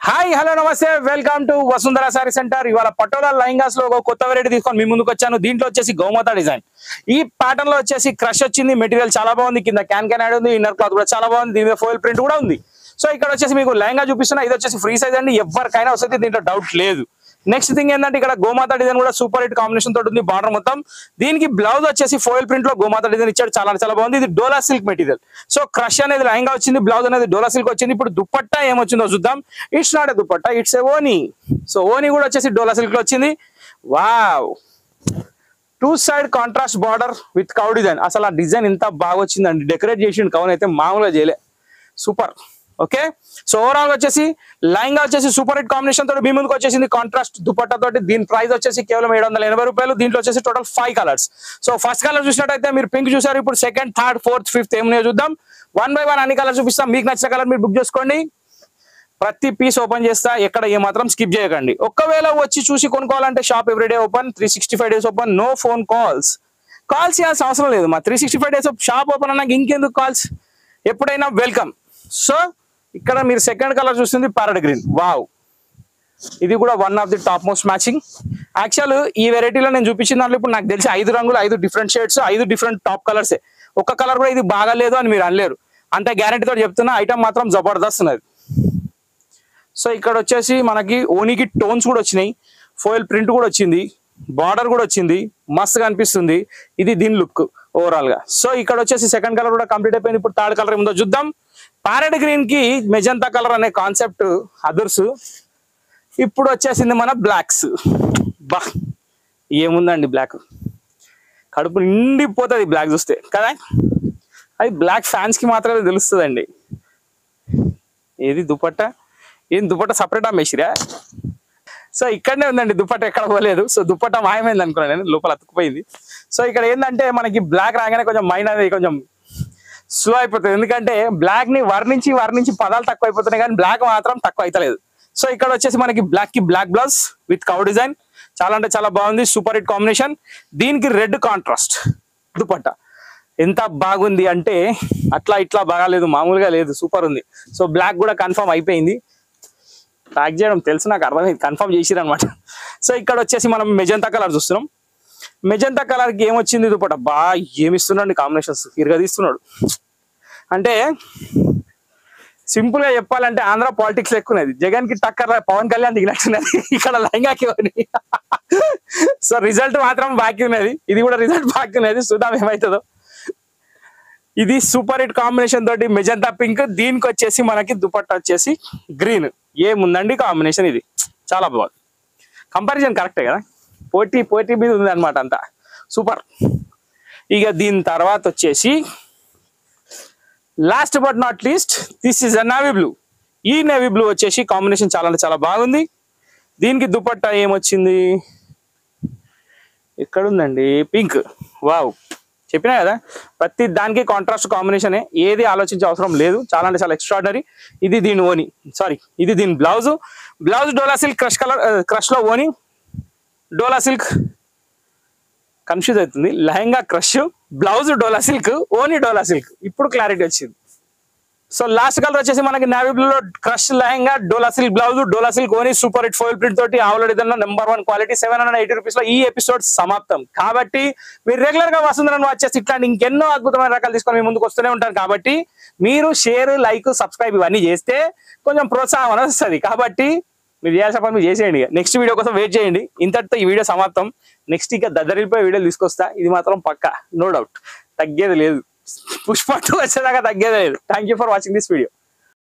Hi hello నమస్తే welcome to Vasundhara sorry centre. ఇవాళ పటోలా లైంగాస్ లో ఒక కొత్త వెరైటీ తీసుకొని మీ ముందుకు వచ్చాను. దీంట్లో వచ్చేసి గోమాత డిజైన్. ఈ ప్యాటర్న్ లో వచ్చేసి క్రష్ వచ్చింది. మెటీరియల్ చాలా బాగుంది. కింద క్యాన్ యాడ్ ఉంది. ఇన్నర్ క్లాత్ కూడా చాలా బాగుంది. దీని మీద ఫోయిల్ ప్రింట్ కూడా ఉంది. సో ఇక్కడ వచ్చేసి మీకు లెహంగా చూపిస్తున్నా. ఇది వచ్చేసి ఫ్రీ సైజ్ అండి. ఎవరికైనా వస్తుంది, దీంట్లో డౌట్ లేదు. నెక్స్ట్ థింగ్ ఏంటంటే ఇక్కడ గోమాత డిజైన్ కూడా సూపర్ హిట్ కాంబినేషన్ తోటి ఉంది. బార్డర్ మొత్తం దీనికి బ్లౌజ్ వచ్చేసి ఫోయిల్ ప్రింట్ లో గోమాత డిజైన్ ఇచ్చాడు. చాలా బాగుంది. ఇది డోలా సిల్క్ మెటీరియల్. సో క్రష్ అనేది లెహంగా వచ్చింది, బ్లౌజ్ అనేది డోలా సిల్క్ వచ్చింది. ఇప్పుడు దుపట్టా ఏమొచ్చిందో చూద్దాం. It's not a dupatta, it's a oni. So ఓనీ కూడా వచ్చేసి డోలా సిల్క్ లో వచ్చింది. Wow, two side contrast border with cow design. అసలు ఆ డిజైన్ ఎంత బాగా వచ్చిందండి. డెకరేట్ చేసిండు కౌన్ అయితే మామూలుగా చేయలే. సూపర్. ఓకే, సో ఓవరాల్ వచ్చేసి లెహంగా వచ్చేసి సూపర్ హిట్ కాంబినేషన్ తోటి మీ ముందుకు వచ్చేసింది. కాంట్రాస్ట్ దుపట్టా తోటి. దీని ప్రైస్ వచ్చేసి కేవలం 780 రూపాయలు. దీంట్లో వచ్చేసి total 5 colours. So first colour చూసినట్టయితే మీరు పింక్ చూసారు. ఇప్పుడు సెకండ్, థర్డ్, ఫోర్త్, ఫిఫ్త్ ఏమున్నాయో చూద్దాం. 1 by 1 అన్ని కలర్స్ చూపిస్తాం. మీకు నచ్చిన కలర్ మీరు బుక్ చేసుకోండి. ప్రతి పీస్ ఓపెన్ చేస్తా, ఎక్కడ ఏమాత్రం స్కిప్ చేయకండి. ఒకవేళ వచ్చి చూసి కొనుక్కోవాలంటే shop everyday open, 365 days open, no phone calls చేయాల్సిన అవసరం లేదు. మా 365 days షాప్ ఓపెన్ అన్నాక ఇంకెందుకు కాల్స్, ఎప్పుడైనా వెల్కమ్. సో ఇక్కడ మీరు సెకండ్ కలర్ చూస్తుంది ప్యారెట్ గ్రీన్. వావ్, ఇది కూడా one of the top most matching. Actual ఈ వెరైటీలో నేను చూపించిన దాంట్లో ఇప్పుడు నాకు తెలిసి 5 రంగులు, 5 డిఫరెంట్ షేడ్స్, 5 డిఫరెంట్ టాప్ కలర్సే. ఒక కలర్ కూడా ఇది బాగాలేదు అని మీరు అనలేరు. అంటే గ్యారంటీ తోటి చెప్తున్నా, ఐటమ్ మాత్రం జబర్దస్త్ ఉన్నది. సో ఇక్కడ వచ్చేసి మనకి ఓనీకి టోన్స్ కూడా వచ్చినాయి, ఫోయిల్ ప్రింట్ కూడా వచ్చింది, బార్డర్ కూడా వచ్చింది, మస్తుగా అనిపిస్తుంది. ఇది దీని లుక్ ఓవరాల్ గా. సో ఇక్కడ వచ్చేసి సెకండ్ కలర్ కూడా కంప్లీట్ అయిపోయింది. ఇప్పుడు థర్డ్ కలర్ ఏముందో చూద్దాం. ప్యారెట్ గ్రీన్ కి మెజంతా కలర్ అనే కాన్సెప్ట్ అదర్స్. ఇప్పుడు వచ్చేసింది మన బ్లాక్స్. బా, ఏముందండి బ్లాక్, కడుపు నిండిపోతుంది బ్లాక్ చూస్తే కదా. అది బ్లాక్ ఫ్యాన్స్ కి మాత్రమే తెలుస్తుందండి. ఏది దుపట్టా, ఏం దుపట్టా సపరేట్ అమ్మేసిరా? సో ఇక్కడనే ఉందండి దుపట్టా, ఎక్కడ పోలేదు. సో దుపట్టా మాయమైంది అనుకున్నాను నేను, లోపల అతుక్కుపోయింది. సో ఇక్కడ ఏంటంటే మనకి బ్లాక్ రాగానే కొంచెం మైండ్ అనేది కొంచెం స్లో అయిపోతుంది. ఎందుకంటే బ్లాక్ ని వర్ణించి పదాలు తక్కువ అయిపోతున్నాయి, కానీ బ్లాక్ మాత్రం తక్కువ అయితలేదు. సో ఇక్కడ వచ్చేసి మనకి బ్లాక్ కి black blouse with cow design. చాలా అంటే చాలా బాగుంది. Super hit combination. దీనికి రెడ్ కాంట్రాస్ట్ దుపట్టా. ఎంత బాగుంది అంటే అట్లా ఇట్లా బాగాలేదు, మామూలుగా లేదు, సూపర్ ఉంది. సో బ్లాక్ కూడా కన్ఫర్మ్ అయిపోయింది. ప్యాక్ చేయడం తెలుసు, నాకు అర్థమైంది, కన్ఫర్మ్ చేసిరు అనమాట. సో ఇక్కడ వచ్చేసి మనం మెజంతా కలర్ చూస్తున్నాం. మెజంతా కలర్ కి ఏమొచ్చింది దుపట్టా. బా, ఏమిస్తున్నాడు కాంబినేషన్స్, ఇరగదీస్తున్నాడు. అంటే సింపుల్ గా చెప్పాలంటే ఆంధ్ర పాలిటిక్స్ ఎక్కువనేది. జగన్ కి టక్కర్ పవన్ కళ్యాణ్ దిగినట్టున్నది ఇక్కడ లెహంగాకి. సో రిజల్ట్ మాత్రం బాకీ ఉన్నది. ఇది కూడా రిజల్ట్ బాకీ ఉన్నది. చూద్దాం ఏమవుతుందో. ఇది సూపర్ హిట్ కాంబినేషన్ తోటి మెజంతా పింక్. దీనికి వచ్చేసి మనకి దుపట్టా వచ్చేసి గ్రీన్. ఏముందండి కాంబినేషన్, ఇది చాలా బాగుంది. కంపారిజన్ కరెక్టే కదా, పోటీ మీద ఉంది అనమాట అంతా. సూపర్. ఇక దీని తర్వాత వచ్చేసి last but not least, this is a navy blue. ఈ నేవీ బ్లూ వచ్చేసి కాంబినేషన్ చాలా అంటే చాలా బాగుంది. దీనికి దుపట్టా ఏమొచ్చింది, ఎక్కడుందండి, పింక్. వావ్, చెప్పినా కదా ప్రతి దానికి కాంట్రాస్ట్ కాంబినేషనే, ఏది ఆలోచించే అవసరం లేదు. చాలా అంటే చాలా ఎక్స్ట్రాడినరీ. ఇది దీని ఓని, సారీ ఇది దీని బ్లౌజ్. డోలా సిల్క్ క్రష్ కలర్, క్రష్ లో ఓని డోలా సిల్క్. కన్ఫ్యూజ్ అవుతుంది. లెహంగా క్రష్, బ్లౌజ్ డోలా సిల్క్, ఓని డోలా సిల్క్. ఇప్పుడు క్లారిటీ వచ్చింది. సో లాస్ట్ కలర్ వచ్చేసి మనకి నేవీ బ్లూ లో క్రష్ లెహంగా, డోలా సిల్క్ బ్లౌజ్, డోలా సిల్క్ ఓని, సూపర్ హిట్ ఫోయిల్ ప్రింట్ తోటి ఆల్రెడీ నెంబర్ 1 క్వాలిటీ 780 రూపీస్ లో ఈ ఎపిసోడ్ సమాప్తం. కాబట్టి మీరు రెగ్యులర్ గా వస్తుందని వాచ్ చేసి ఇట్లాంటి ఇంకెన్నో అద్భుతమైన రకాలు తీసుకొని మీ ముందుకు వస్తూనే ఉంటారు. కాబట్టి మీరు షేర్, లైక్, సబ్స్క్రైబ్ ఇవన్నీ చేస్తే కొంచెం ప్రోత్సాహం అనేది వస్తుంది. కాబట్టి మీరు చేయాల్సిన పని మీరు చేసేయండి. నెక్స్ట్ వీడియో కోసం వెయిట్ చేయండి. ఇంతటితో ఈ వీడియో సమాప్తం. నెక్స్ట్ ఇక దద్దరిపోయి వీడియోలు తీసుకొస్తా. ఇది మాత్రం పక్కా, నో డౌట్, తగ్గేది లేదు. పుష్ప 2 వచ్చేదాకా తగ్గేది లేదు. Thank you for watching this video.